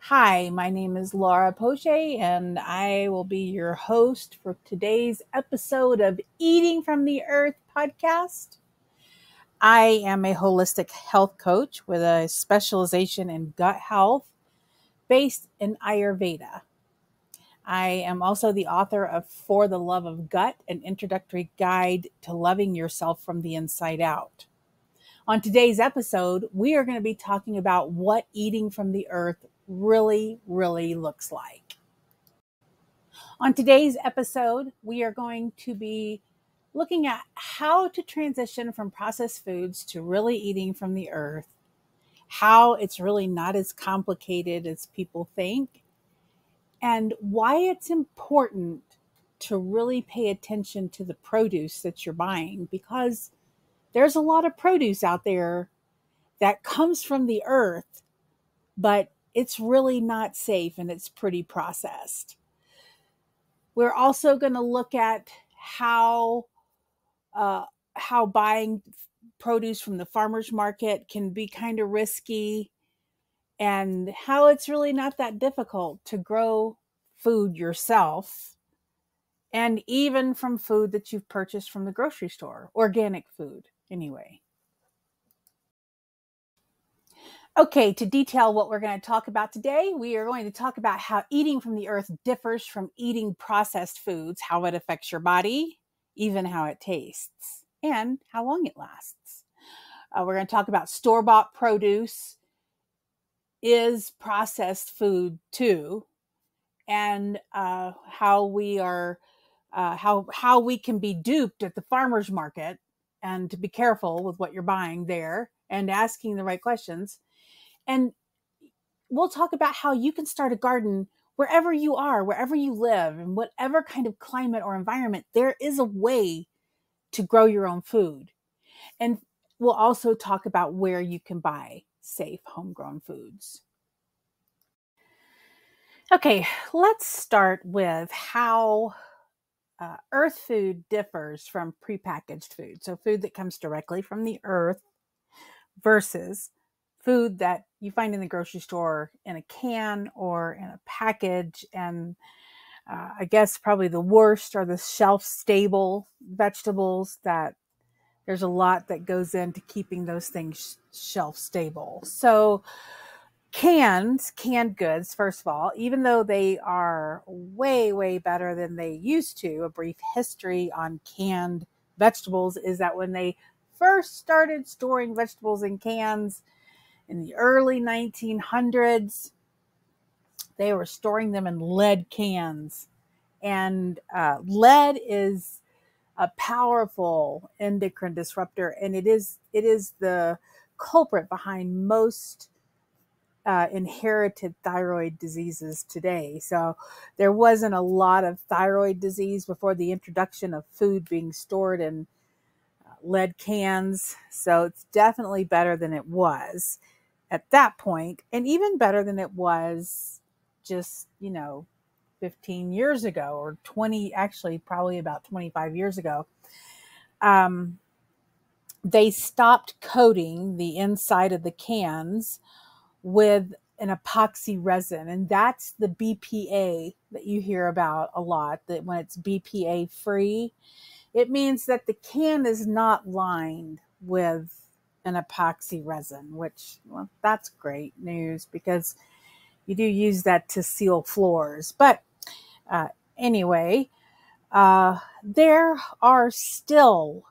Hi, my name is Laura Poche, and I will be your host for today's episode of Eating from the Earth podcast. I am a holistic health coach with a specialization in gut health based in Ayurveda. I am also the author of For the Love of Gut, an introductory guide to loving yourself from the inside out. On today's episode, we are going to be talking about what eating from the earth really looks like. On today's episode, we are going to be looking at how to transition from processed foods to really eating from the earth, how it's really not as complicated as people think, and why it's important to really pay attention to the produce that you're buying, because there's a lot of produce out there that comes from the earth, but it's really not safe and it's pretty processed. We're also going to look at how buying produce from the farmer's market can be kind of risky, and how it's really not that difficult to grow food yourself, and even from food that you've purchased from the grocery store, organic food anyway. Okay, to detail what we're going to talk about today, we are going to talk about how eating from the earth differs from eating processed foods, how it affects your body, even how it tastes, and how long it lasts. We're going to talk about store-bought produce is processed food too, and how we can be duped at the farmer's market, and to be careful with what you're buying there and asking the right questions. And we'll talk about how you can start a garden wherever you are, wherever you live, in whatever kind of climate or environment. There is a way to grow your own food. And we'll also talk about where you can buy safe homegrown foods. Okay, let's start with how earth food differs from prepackaged food. So food that comes directly from the earth versus food that you find in the grocery store in a can or in a package. And I guess probably the worst are the shelf-stable vegetables, that there's a lot that goes into keeping those things shelf-stable. So canned goods, first of all, even though they are way better than they used to, a brief history on canned vegetables is that when they first started storing vegetables in cans in the early 1900s, they were storing them in lead cans. And lead is a powerful endocrine disruptor, and it is the culprit behind most inherited thyroid diseases today. So there wasn't a lot of thyroid disease before the introduction of food being stored in lead cans. So it's definitely better than it was at that point, and even better than it was just, 15 years ago, or 20, actually probably about 25 years ago. They stopped coating the inside of the cans with an epoxy resin, and that's the BPA that you hear about a lot, that when it's BPA free, it means that the can is not lined with an epoxy resin, which, well, that's great news because you do use that to seal floors. But anyway, there are still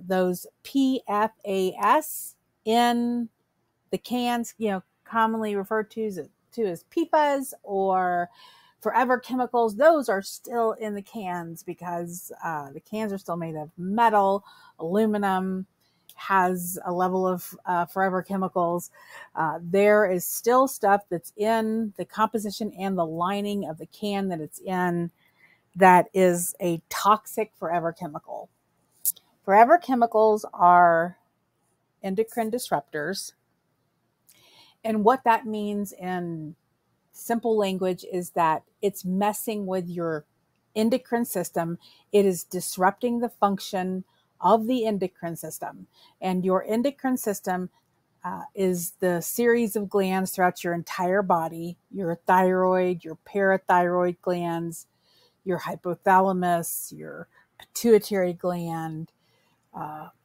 those PFAS in the cans, commonly referred to as PFAS or forever chemicals. Those are still in the cans because the cans are still made of metal. Aluminum has a level of forever chemicals. There is still stuff that's in the composition and the lining of the can that it's in that is a toxic forever chemical. Forever chemicals are endocrine disruptors. And what that means in simple language is that it's messing with your endocrine system. It is disrupting the function of the endocrine system. And your endocrine system is the series of glands throughout your entire body: your thyroid, your parathyroid glands, your hypothalamus, your pituitary gland.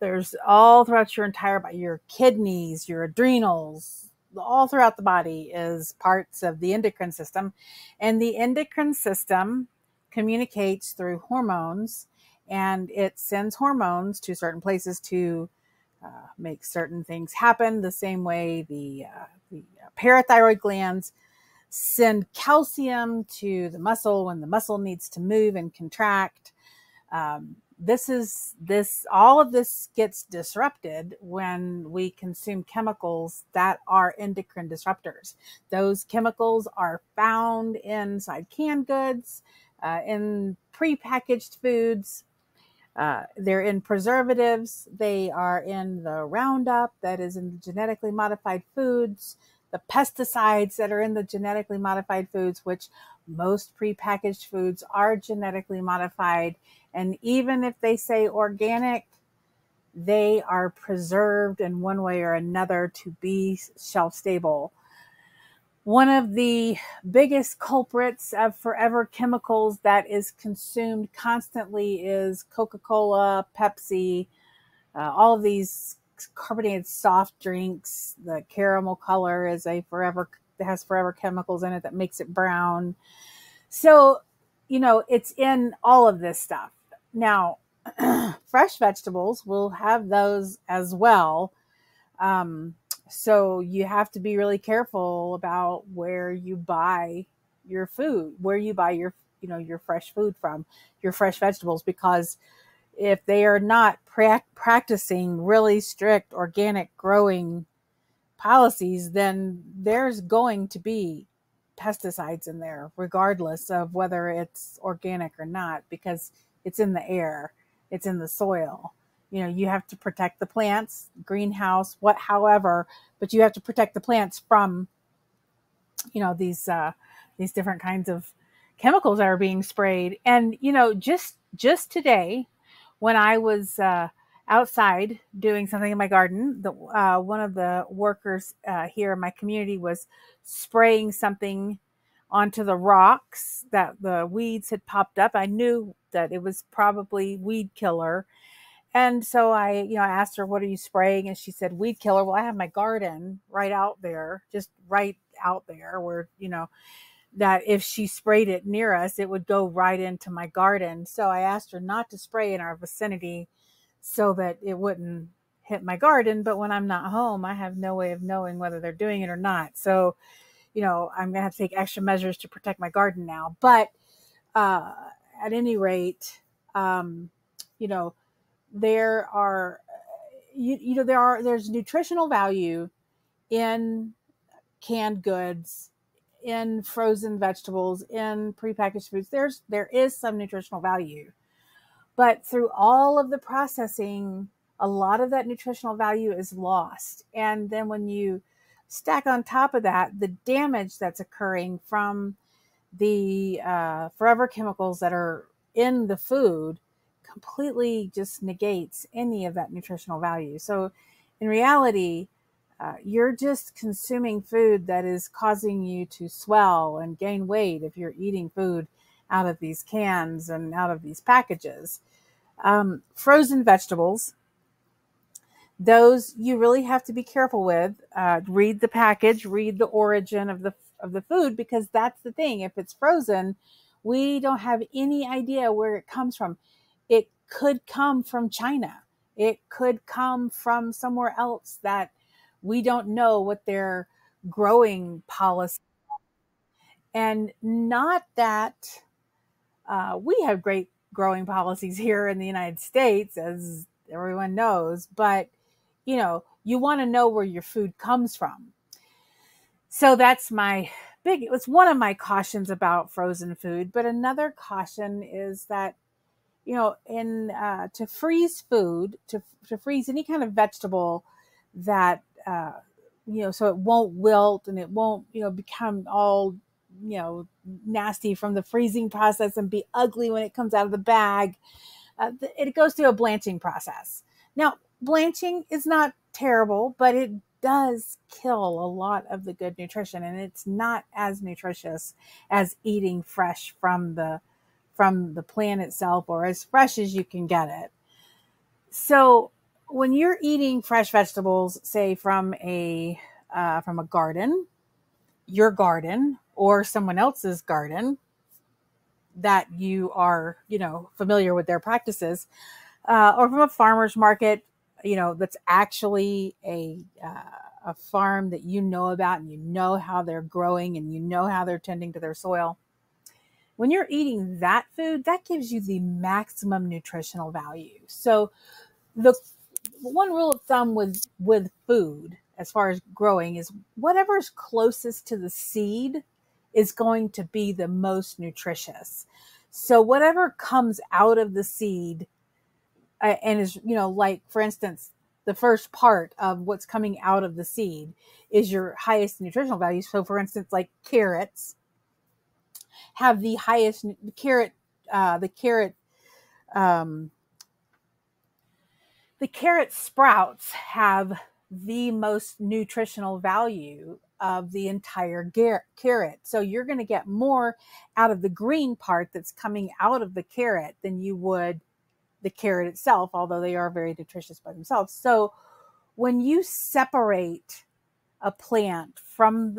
There's all throughout your entire body, your kidneys, your adrenals, all throughout the body is parts of the endocrine system. And the endocrine system communicates through hormones, and it sends hormones to certain places to make certain things happen. The same way the parathyroid glands send calcium to the muscle when the muscle needs to move and contract. All of this gets disrupted when we consume chemicals that are endocrine disruptors. Those chemicals are found inside canned goods, in prepackaged foods. They're in preservatives. They are in the Roundup that is in the genetically modified foods, the pesticides that are in the genetically modified foods, which most prepackaged foods are genetically modified. And even if they say organic, they are preserved in one way or another to be shelf stable. One of the biggest culprits of forever chemicals that is consumed constantly is Coca-Cola, Pepsi, all of these carbonated soft drinks. The caramel color is has forever chemicals in it that makes it brown. So, it's in all of this stuff. Now, fresh vegetables will have those as well. So you have to be really careful about where you buy your food, where you buy your fresh food from, your fresh vegetables, because if they are not practicing really strict organic growing policies, then there's going to be pesticides in there, regardless of whether it's organic or not, because it's in the air, it's in the soil. You have to protect the plants, greenhouse, however, but you have to protect the plants from, these different kinds of chemicals that are being sprayed. And, just today, when I was outside doing something in my garden, one of the workers here in my community was spraying something onto the rocks that the weeds had popped up. I knew that it was probably weed killer. And so I asked her, "What are you spraying?" And she said, "Weed killer." Well, I have my garden right out there, just right out there where, that if she sprayed it near us, it would go right into my garden. So I asked her not to spray in our vicinity so that it wouldn't hit my garden. But when I'm not home, I have no way of knowing whether they're doing it or not. So, I'm going to have to take extra measures to protect my garden now. But at any rate, you know, there are, there's nutritional value in canned goods, in frozen vegetables, in prepackaged foods. There is some nutritional value, but through all of the processing, a lot of that nutritional value is lost. And then when you stack on top of that the damage that's occurring from the forever chemicals that are in the food, completely just negates any of that nutritional value. So in reality, you're just consuming food that is causing you to swell and gain weight if you're eating food out of these cans and out of these packages. Frozen vegetables, those you really have to be careful with. Read the package, read the origin of the food, because that's the thing. If it's frozen, we don't have any idea where it comes from. It could come from China. It could come from somewhere else that we don't know what their growing policy. And not that we have great growing policies here in the United States, as everyone knows, but you want to know where your food comes from. So that's it's one of my cautions about frozen food. But another caution is that, to freeze food, to freeze any kind of vegetable that, so it won't wilt and it won't, become all, nasty from the freezing process and be ugly when it comes out of the bag. It goes through a blanching process. Now, blanching is not terrible, but it does kill a lot of the good nutrition, and it's not as nutritious as eating fresh from the plant itself, or as fresh as you can get it. So when you're eating fresh vegetables, say from a garden, your garden or someone else's garden that you are, familiar with their practices, or from a farmer's market, that's actually a farm that you know about, and you know how they're growing, and you know how they're tending to their soil. When you're eating that food, that gives you the maximum nutritional value. So the one rule of thumb with food, as far as growing, is whatever's closest to the seed is going to be the most nutritious. So whatever comes out of the seed, and is, like, for instance, the first part of what's coming out of the seed is your highest nutritional value. So for instance, like carrots have the highest the carrot sprouts have the most nutritional value of the entire carrot. So you're going to get more out of the green part that's coming out of the carrot than you would the carrot itself, although they are very nutritious by themselves. So when you separate a plant from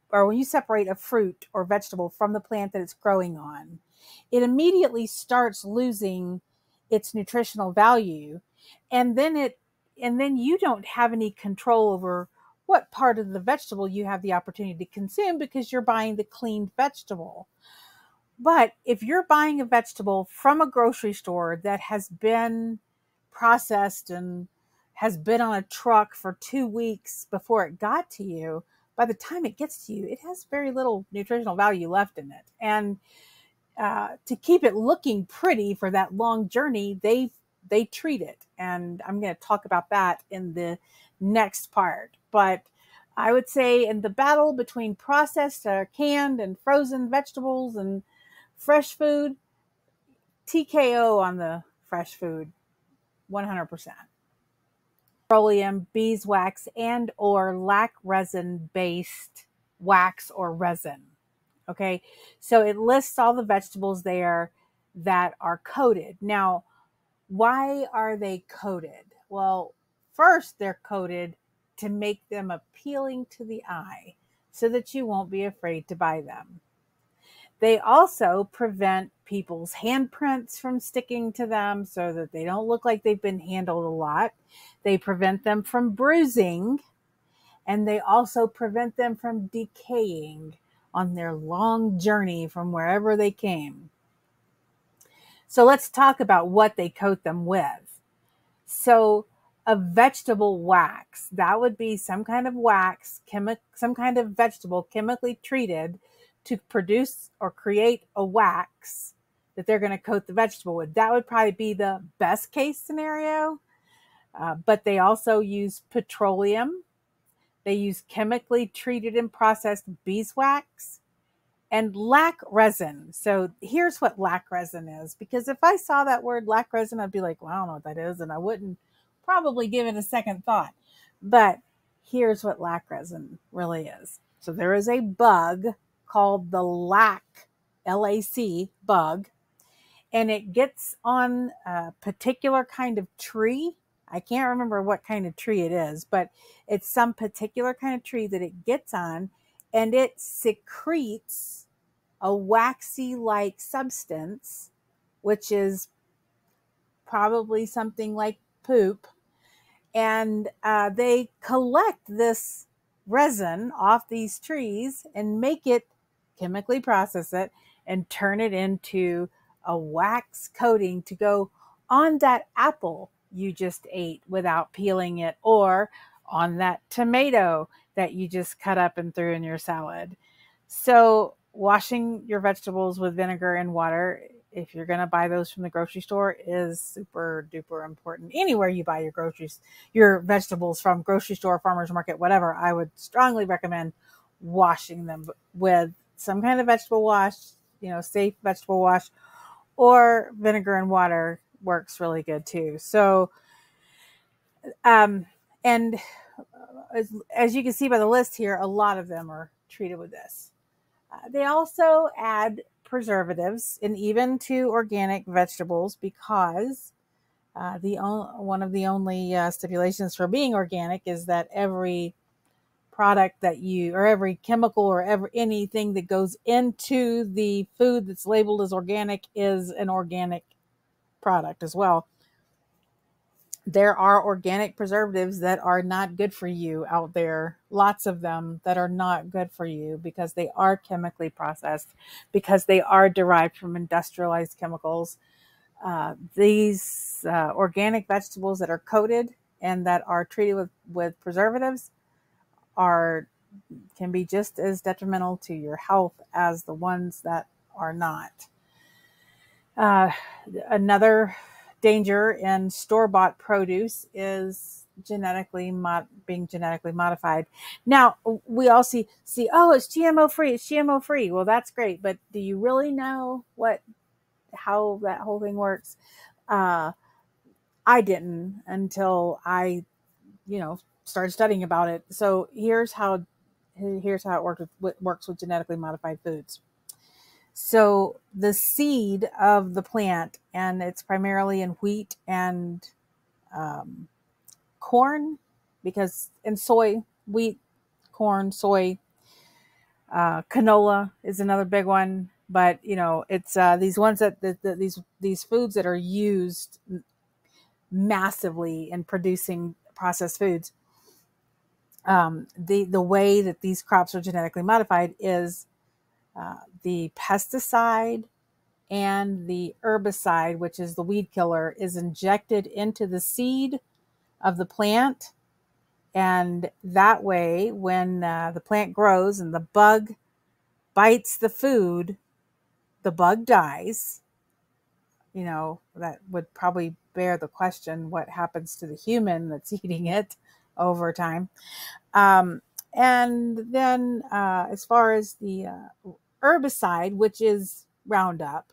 or when you separate a fruit or vegetable from the plant that it's growing on, it immediately starts losing its nutritional value. And then you don't have any control over what part of the vegetable you have the opportunity to consume, because you're buying the cleaned vegetable. But if you're buying a vegetable from a grocery store that has been processed and has been on a truck for 2 weeks before it got to you, by the time it gets to you, it has very little nutritional value left in it. And to keep it looking pretty for that long journey, they treat it. And I'm going to talk about that in the next part. But I would say, in the battle between processed, canned, and frozen vegetables and fresh food, TKO on the fresh food, 100%. Petroleum, beeswax, and or lac resin based wax or resin. Okay, so it lists all the vegetables there that are coated. Now, why are they coated? Well, first, they're coated to make them appealing to the eye so that you won't be afraid to buy them. They also prevent people's handprints from sticking to them so that they don't look like they've been handled a lot. They prevent them from bruising, and they also prevent them from decaying on their long journey from wherever they came. So let's talk about what they coat them with. So a vegetable wax, that would be some kind of wax, some kind of vegetable chemically treated to produce or create a wax that they're going to coat the vegetable with. That would probably be the best case scenario. But they also use petroleum. They use chemically treated and processed beeswax and lac resin. So here's what lac resin is, because if I saw that word lac resin, I'd be like, well, I don't know what that is, and I wouldn't probably give it a second thought. But here's what lac resin really is. So there is a bug called the lac, L-A-C, bug, and it gets on a particular kind of tree. I can't remember what kind of tree it is, but it's some particular kind of tree that it gets on, and it secretes a waxy-like substance, which is probably something like poop. And they collect this resin off these trees and make it, chemically process it, and turn it into a wax coating to go on that apple you just ate without peeling it, or on that tomato that you just cut up and threw in your salad. So washing your vegetables with vinegar and water, if you're going to buy those from the grocery store, is super duper important. Anywhere you buy your vegetables from, grocery store, farmer's market, whatever, I would strongly recommend washing them with some kind of vegetable wash, safe vegetable wash, or vinegar and water works really good too. So, and as you can see by the list here, a lot of them are treated with this. They also add preservatives and even to organic vegetables because one of the only stipulations for being organic is that every product that or every chemical or anything that goes into the food that's labeled as organic is an organic product as well. There are organic preservatives that are not good for you out there. Lots of them that are not good for you because they are chemically processed, because they are derived from industrialized chemicals. These organic vegetables that are coated and that are treated with preservatives can be just as detrimental to your health as the ones that are not. Another danger in store-bought produce is being genetically modified. Now, we all see, oh, it's GMO free, it's GMO free. Well, that's great, but do you really know how that whole thing works? I didn't until I, started studying about it. So here's how it works with genetically modified foods. So the seed of the plant, and it's primarily in wheat and corn, and soy, wheat, corn, soy, canola is another big one. But it's these ones these foods that are used massively in producing processed foods. The way that these crops are genetically modified is the pesticide and the herbicide, which is the weed killer, is injected into the seed of the plant. And that way, when the plant grows and the bug bites the food, the bug dies. That would probably bear the question, what happens to the human that's eating it over time? And then as far as the herbicide, which is Roundup,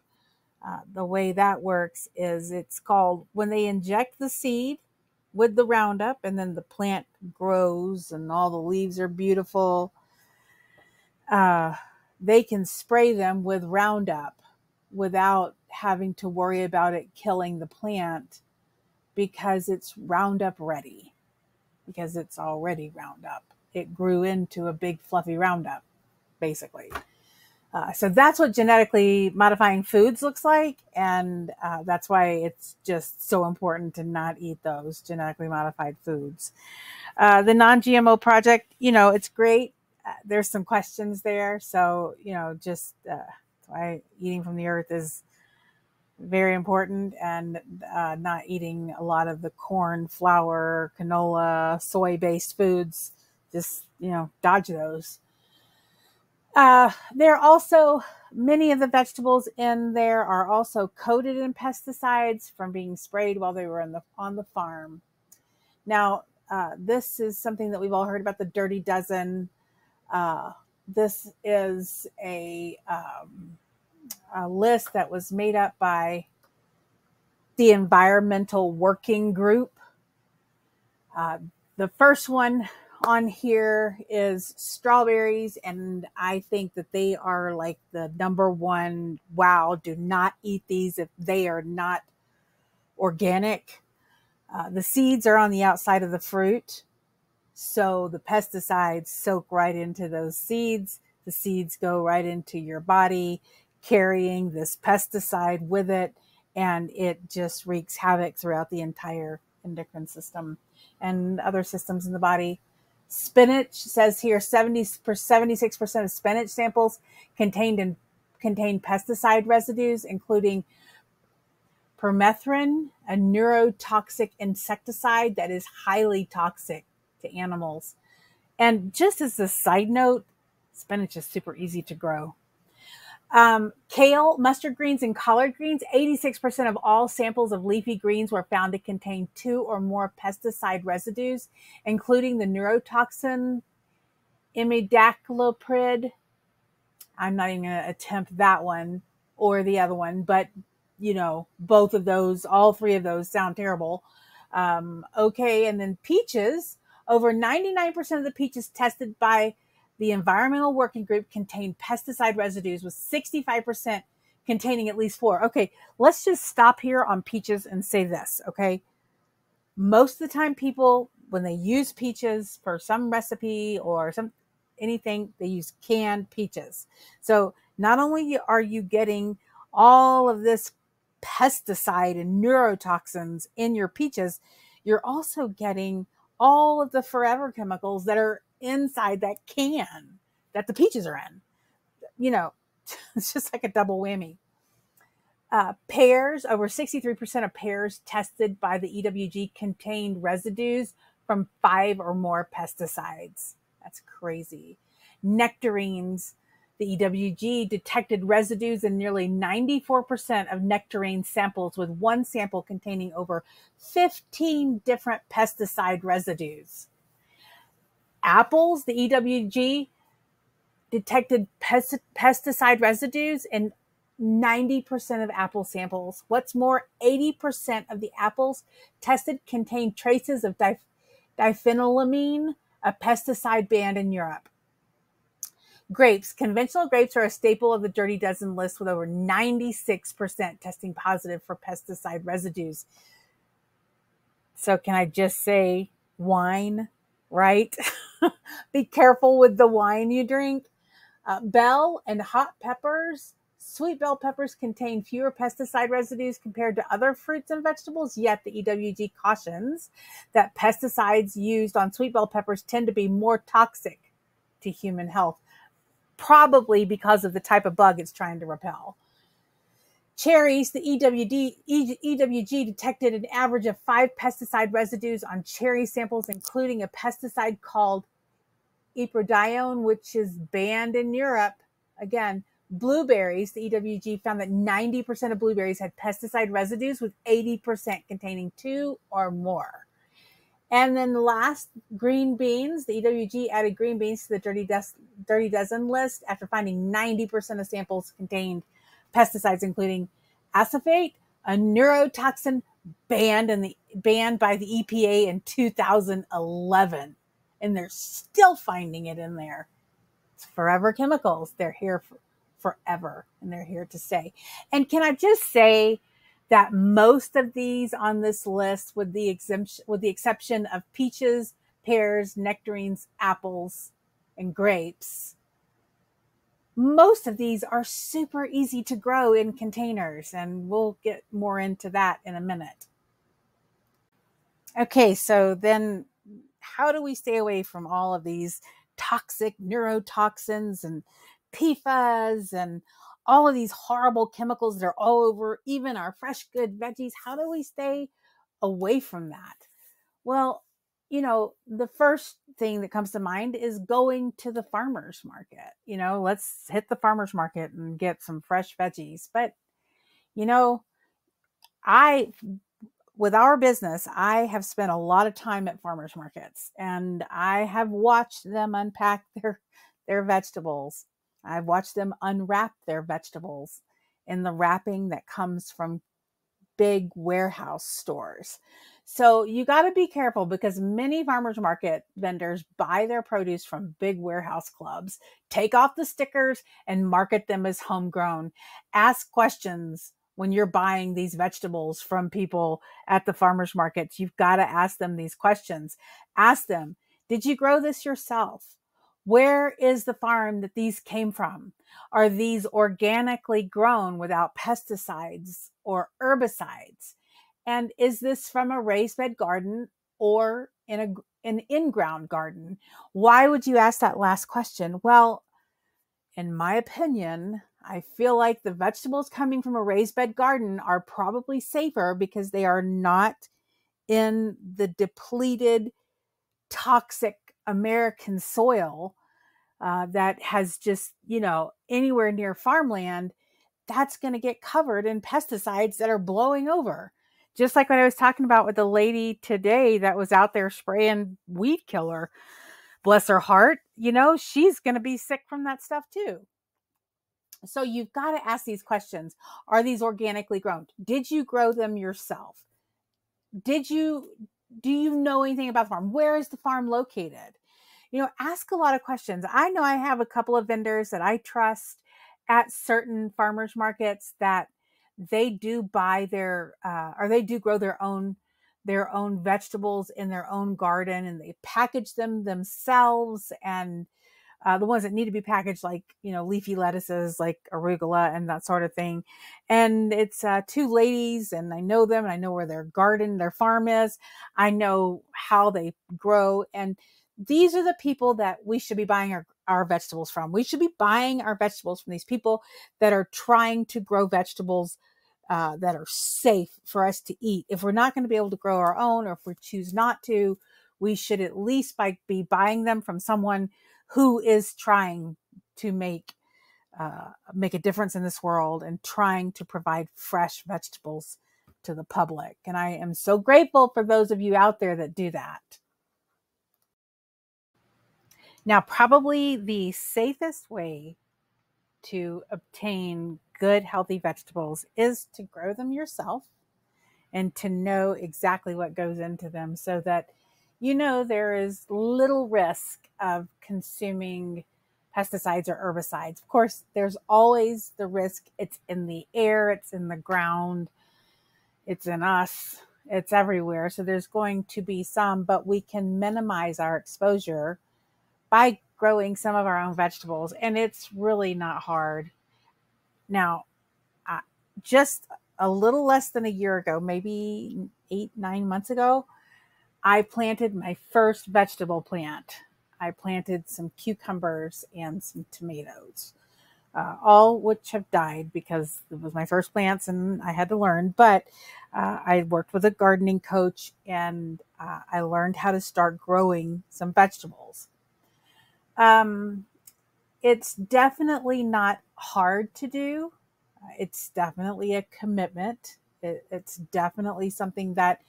the way that works is it's called, when they inject the seed with the Roundup and then the plant grows and all the leaves are beautiful, they can spray them with Roundup without having to worry about it killing the plant because it's Roundup ready, because it's already Roundup. It grew into a big fluffy Roundup, basically. So that's what genetically modifying foods looks like. And that's why it's just so important to not eat those genetically modified foods. The non-GMO project, it's great. There's some questions there. So, just why eating from the earth is very important, and not eating a lot of the corn, flour, canola, soy-based foods. Just, dodge those. There are also, many of the vegetables in there are also coated in pesticides from being sprayed while they were on the farm. Now, this is something that we've all heard about, the Dirty Dozen. This is a list that was made up by the Environmental Working Group. The first one on here is strawberries, and I think that they are like the number one. Wow, do not eat these if they are not organic. The seeds are on the outside of the fruit, so the pesticides soak right into those seeds. The seeds go right into your body, carrying this pesticide with it, and it just wreaks havoc throughout the entire endocrine system and other systems in the body. Spinach says here 76% of spinach samples contain pesticide residues, including permethrin, a neurotoxic insecticide that is highly toxic to animals. And just as a side note, spinach is super easy to grow. Kale, mustard greens, and collard greens, 86% of all samples of leafy greens were found to contain 2 or more pesticide residues, including the neurotoxin imidacloprid. I'm not even going to attempt that one or the other one, but both of those, all 3 of those sound terrible. Okay, and then peaches Over 99% of the peaches tested by the Environmental Working Group contained pesticide residues, with 65% containing at least 4. Okay, let's just stop here on peaches and say this, okay? Most of the time people, when they use peaches for some recipe or anything, they use canned peaches. So not only are you getting all of this pesticide and neurotoxins in your peaches, you're also getting all of the forever chemicals that are inside that can that the peaches are in. You know, it's just like a double whammy. Pears, over 63% of pears tested by the EWG contained residues from 5 or more pesticides. That's crazy. Nectarines, the EWG detected residues in nearly 94% of nectarine samples, with one sample containing over 15 different pesticide residues. Apples, the EWG detected pesticide residues in 90% of apple samples. What's more, 80% of the apples tested contained traces of diphenylamine, a pesticide banned in Europe. Grapes. Conventional grapes are a staple of the Dirty Dozen list, with over 96% testing positive for pesticide residues. So can I just say wine, right? Be careful with the wine you drink. Bell and hot peppers. Sweet bell peppers contain fewer pesticide residues compared to other fruits and vegetables, yet the EWG cautions that pesticides used on sweet bell peppers tend to be more toxic to human health, probably because of the type of bug it's trying to repel. Cherries, the EWG detected an average of 5 pesticide residues on cherry samples, including a pesticide called iprodione, which is banned in Europe. Again, blueberries, the EWG found that 90% of blueberries had pesticide residues, with 80% containing 2 or more. And then the last, green beans. The EWG added green beans to the Dirty Dozen list after finding 90% of samples contained pesticides, including acephate, a neurotoxin banned by the EPA in 2011. And they're still finding it in there. It's forever chemicals. They're here forever, and they're here to stay. And can I just say that most of these on this list, with the exception of peaches, pears, nectarines, apples, and grapes, most of these are super easy to grow in containers, and we'll get more into that in a minute. Okay, so then how do we stay away from all of these toxic neurotoxins and PFAS and all of these horrible chemicals that are all over even our fresh, good veggies? How do we stay away from that? Well, the first thing that comes to mind is going to the farmer's market. Let's hit the farmer's market and get some fresh veggies. But, with our business, I have spent a lot of time at farmers markets, and I have watched them unpack their vegetables. I've watched them unwrap their vegetables in the wrapping that comes from big warehouse stores. So you got to be careful, because many farmers market vendors buy their produce from big warehouse clubs, take off the stickers, and market them as homegrown. Ask questions when you're buying these vegetables from people at the farmers markets. You've got to ask them these questions. Ask them, did you grow this yourself? Where is the farm that these came from? Are these organically grown without pesticides or herbicides? And is this from a raised bed garden or an in-ground garden? Why would you ask that last question? Well, in my opinion, I feel like the vegetables coming from a raised bed garden are probably safer, because they are not in the depleted, toxic American soil that has just, anywhere near farmland. That's going to get covered in pesticides that are blowing over. Just like what I was talking about with the lady today that was out there spraying weed killer. Bless her heart. She's going to be sick from that stuff too. So you've got to ask these questions. Are these organically grown? Did you grow them yourself? Did you Do you know anything about the farm? Where is the farm located? Ask a lot of questions. I know I have a couple of vendors that I trust at certain farmers markets that they do buy their or they do grow their own vegetables in their own garden, and they package them themselves. And the ones that need to be packaged, like leafy lettuces like arugula and that sort of thing. And it's two ladies, and I know them, and I know where their farm is. I know how they grow, and these are the people that we should be buying our vegetables from. We should be buying our vegetables from these people that are trying to grow vegetables that are safe for us to eat. If we're not going to be able to grow our own, or if we choose not to, we should at least be buying them from someone who is trying to make a difference in this world and trying to provide fresh vegetables to the public. And I am so grateful for those of you out there that do that. Now, probably the safest way to obtain good, healthy vegetables is to grow them yourself and to know exactly what goes into them, so that there is little risk of consuming pesticides or herbicides. Of course, there's always the risk. It's in the air, it's in the ground, it's in us, it's everywhere. So there's going to be some, but we can minimize our exposure by growing some of our own vegetables. And it's really not hard. Now, just a little less than a year ago, maybe 8-9 months ago, I planted my first vegetable plant. I planted some cucumbers and some tomatoes, all which have died because it was my first plants and I had to learn. But I worked with a gardening coach, and I learned how to start growing some vegetables. It's definitely not hard to do. It's definitely a commitment. It's definitely something that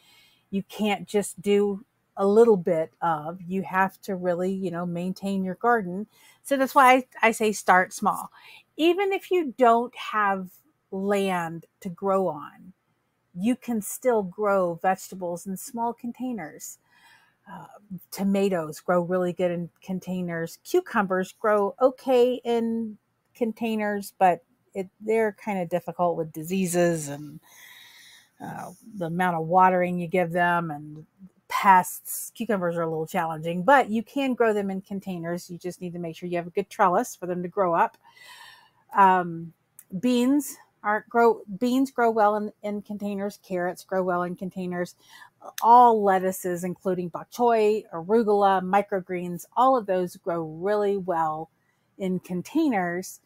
you can't just do a little bit of. You have to really, maintain your garden. So that's why I say start small. Even if you don't have land to grow on, you can still grow vegetables in small containers. Tomatoes grow really good in containers. Cucumbers grow okay in containers, but they're kind of difficult with diseases and the amount of watering you give them and pests. Cucumbers are a little challenging, but you can grow them in containers. You just need to make sure you have a good trellis for them to grow up. Beans grow well in containers. Carrots grow well in containers. All lettuces, including bok choy, arugula, microgreens, all of those grow really well in containers,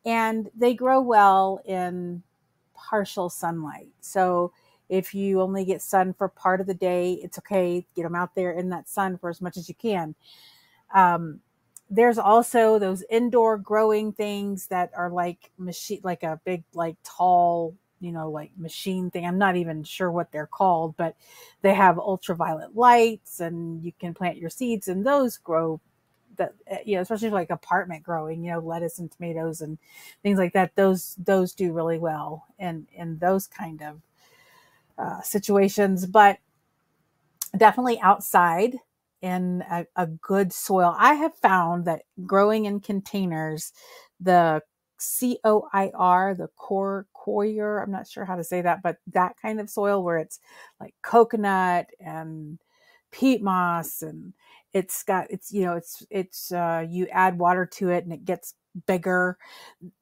and they grow well in partial sunlight. So if you only get sun for part of the day, it's okay. Get them out there in that sun for as much as you can. There's also those indoor growing things that are like a big, like tall, like machine thing. I'm not even sure what they're called, but they have ultraviolet lights, and you can plant your seeds, and those grow that, especially like apartment growing, lettuce and tomatoes and things like that. Those do really well in those kind of situations, but definitely outside in a good soil. I have found that growing in containers, the COIR, the coir, I'm not sure how to say that, but that kind of soil where it's like coconut and peat moss, and you add water to it and it gets bigger.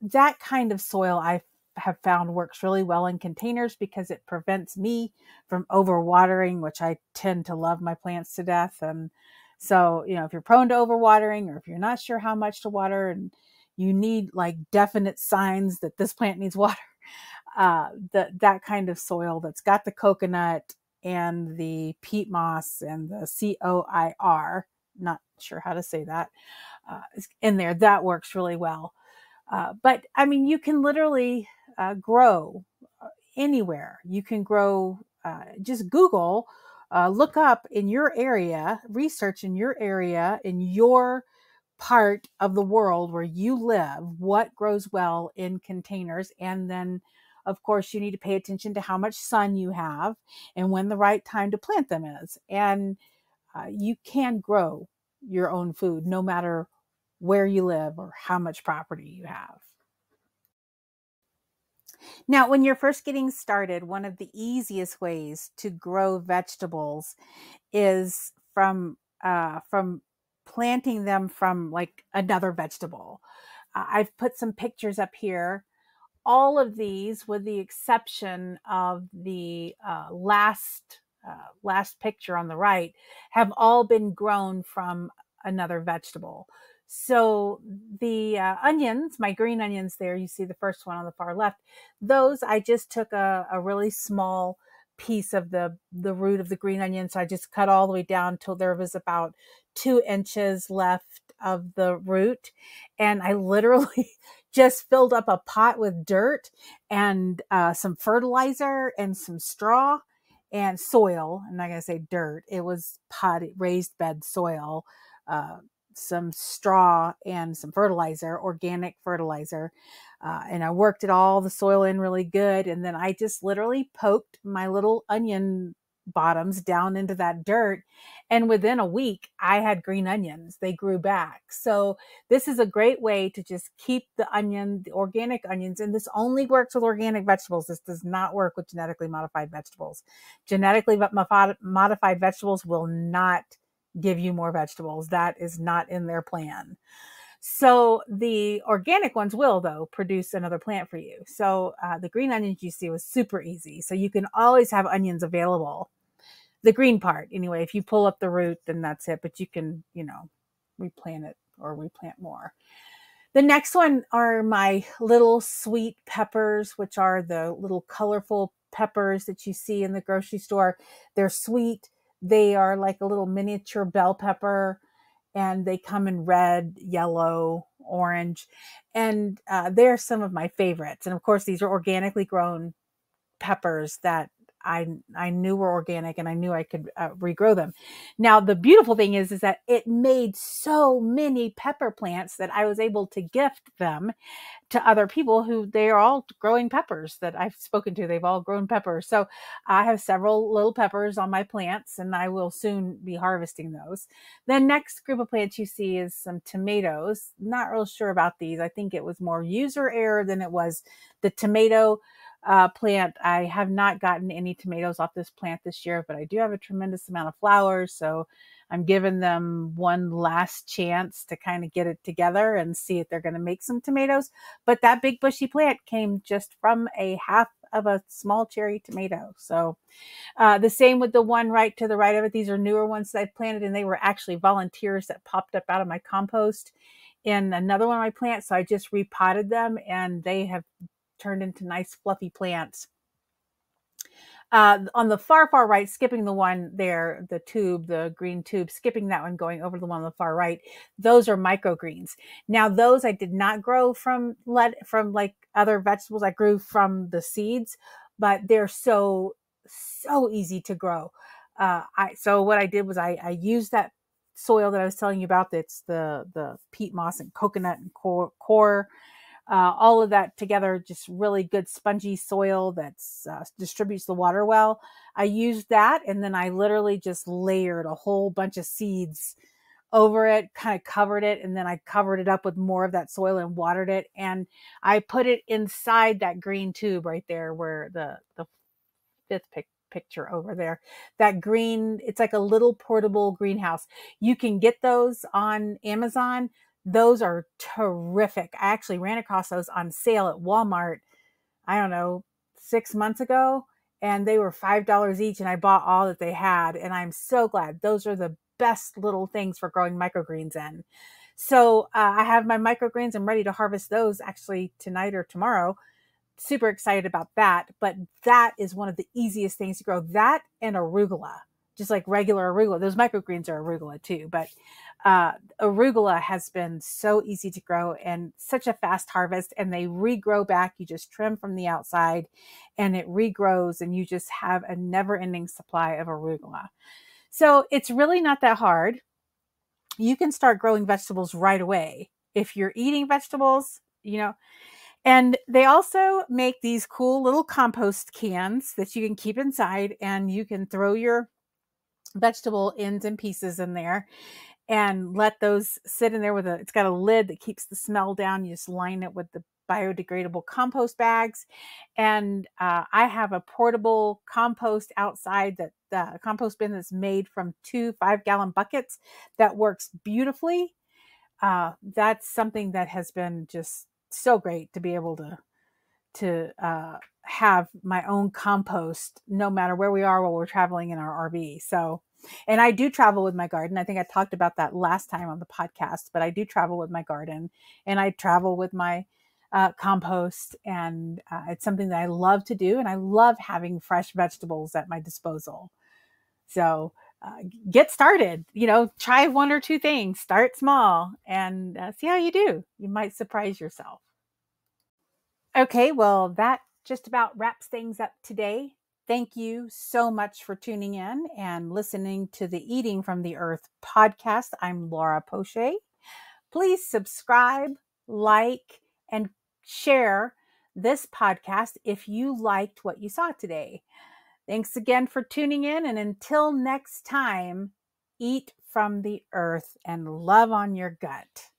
That kind of soil I have found works really well in containers because it prevents me from overwatering, which I tend to love my plants to death. And so, if you're prone to overwatering, or if you're not sure how much to water and you need like definite signs that this plant needs water, that kind of soil that's got the coconut and the peat moss and the COIR, not sure how to say that, in there, that works really well. But I mean, you can literally grow anywhere. You can grow, just Google, look up in your area, research in your area, in your part of the world where you live, what grows well in containers, and then of course, you need to pay attention to how much sun you have and when the right time to plant them is. And you can grow your own food no matter where you live or how much property you have. Now, when you're first getting started, one of the easiest ways to grow vegetables is from planting them from like another vegetable. I've put some pictures up here. All of these, with the exception of the last picture on the right, have all been grown from another vegetable. So the onions, my green onions there, you see the first one on the far left, those I just took a really small piece of the root of the green onion. So I just cut all the way down till there was about 2 inches left of the root. And I literally just filled up a pot with dirt and some fertilizer and some straw and soil. I'm not going to say dirt. It was raised bed soil, some straw and some fertilizer, organic fertilizer. And I worked it all the soil in really good. And then I just literally poked my little onion bottoms down into that dirt. And within a week, I had green onions. They grew back. So this is a great way to just keep the organic onions. And this only works with organic vegetables. This does not work with genetically modified vegetables. Genetically modified vegetables will not give you more vegetables. That is not in their plan. So the organic ones will, though, produce another plant for you. So the green onions you see was super easy. So you can always have onions available. The green part, anyway, if you pull up the root, then that's it. But you can, replant it or replant more. The next one are my little sweet peppers, which are the little colorful peppers that you see in the grocery store. They're sweet. They are like a little miniature bell pepper, and they come in red, yellow, orange, and they're some of my favorites. And of course, these are organically grown peppers that I knew were organic, and I knew I could regrow them. Now, the beautiful thing is that it made so many pepper plants that I was able to gift them to other people who they are all growing peppers that I've spoken to. They've all grown peppers. So I have several little peppers on my plants, and I will soon be harvesting those. The next group of plants you see is some tomatoes. Not real sure about these. I think it was more user error than it was the tomato plant. I have not gotten any tomatoes off this plant this year, but I do have a tremendous amount of flowers. So I'm giving them one last chance to kind of get it together and see if they're going to make some tomatoes. But that big bushy plant came just from a half of a small cherry tomato. So the same with the one right to the right of it. These are newer ones that I planted, and they were actually volunteers that popped up out of my compost in another one of my plants. So I just repotted them, and they have turned into nice fluffy plants. On the far right, skipping the one there, the green tube, skipping that one, going over to the one on the far right, those are microgreens. Now, those I did not grow from like other vegetables. I grew from the seeds, but they're so easy to grow. So what I did was I used that soil that I was telling you about. That's the peat moss and coconut and core. All of that together, just really good spongy soil that distributes the water well. I used that, and then I literally just layered a whole bunch of seeds over it, kind of covered it, and then I covered it up with more of that soil and watered it, and I put it inside that green tube right there where the fifth picture over there. That green, it's like a little portable greenhouse. You can get those on Amazon. Those are terrific. I actually ran across those on sale at Walmart, I don't know, 6 months ago, and they were $5 each, and I bought all that they had, and I'm so glad. Those are the best little things for growing microgreens in. So I have my microgreens. I'm ready to harvest those actually tonight or tomorrow. Super excited about that. But that is one of the easiest things to grow. That and arugula, just like regular arugula. Those microgreens are arugula too, but arugula has been so easy to grow and such a fast harvest, and they regrow back. You just trim from the outside and it regrows, and you just have a never-ending supply of arugula. So it's really not that hard. You can start growing vegetables right away. If you're eating vegetables, And they also make these cool little compost cans that you can keep inside, and you can throw your vegetable ends and pieces in there and let those sit in there it's got a lid that keeps the smell down. You just line it with the biodegradable compost bags. And I have a portable compost outside, that the compost bin that's made from 2 5-gallon buckets that works beautifully. That's something that has been just so great to be able to have my own compost no matter where we are while we're traveling in our RV. So, and I do travel with my garden. I think I talked about that last time on the podcast, but I do travel with my garden, and I travel with my compost, and it's something that I love to do. And I love having fresh vegetables at my disposal. So get started, try 1 or 2 things, start small, and see how you do. You might surprise yourself. Okay, well, that just about wraps things up today. Thank you so much for tuning in and listening to the Eating from the Earth podcast. I'm Laura Poche. Please subscribe, like, and share this podcast if you liked what you saw today. Thanks again for tuning in, and until next time, eat from the earth and love on your gut.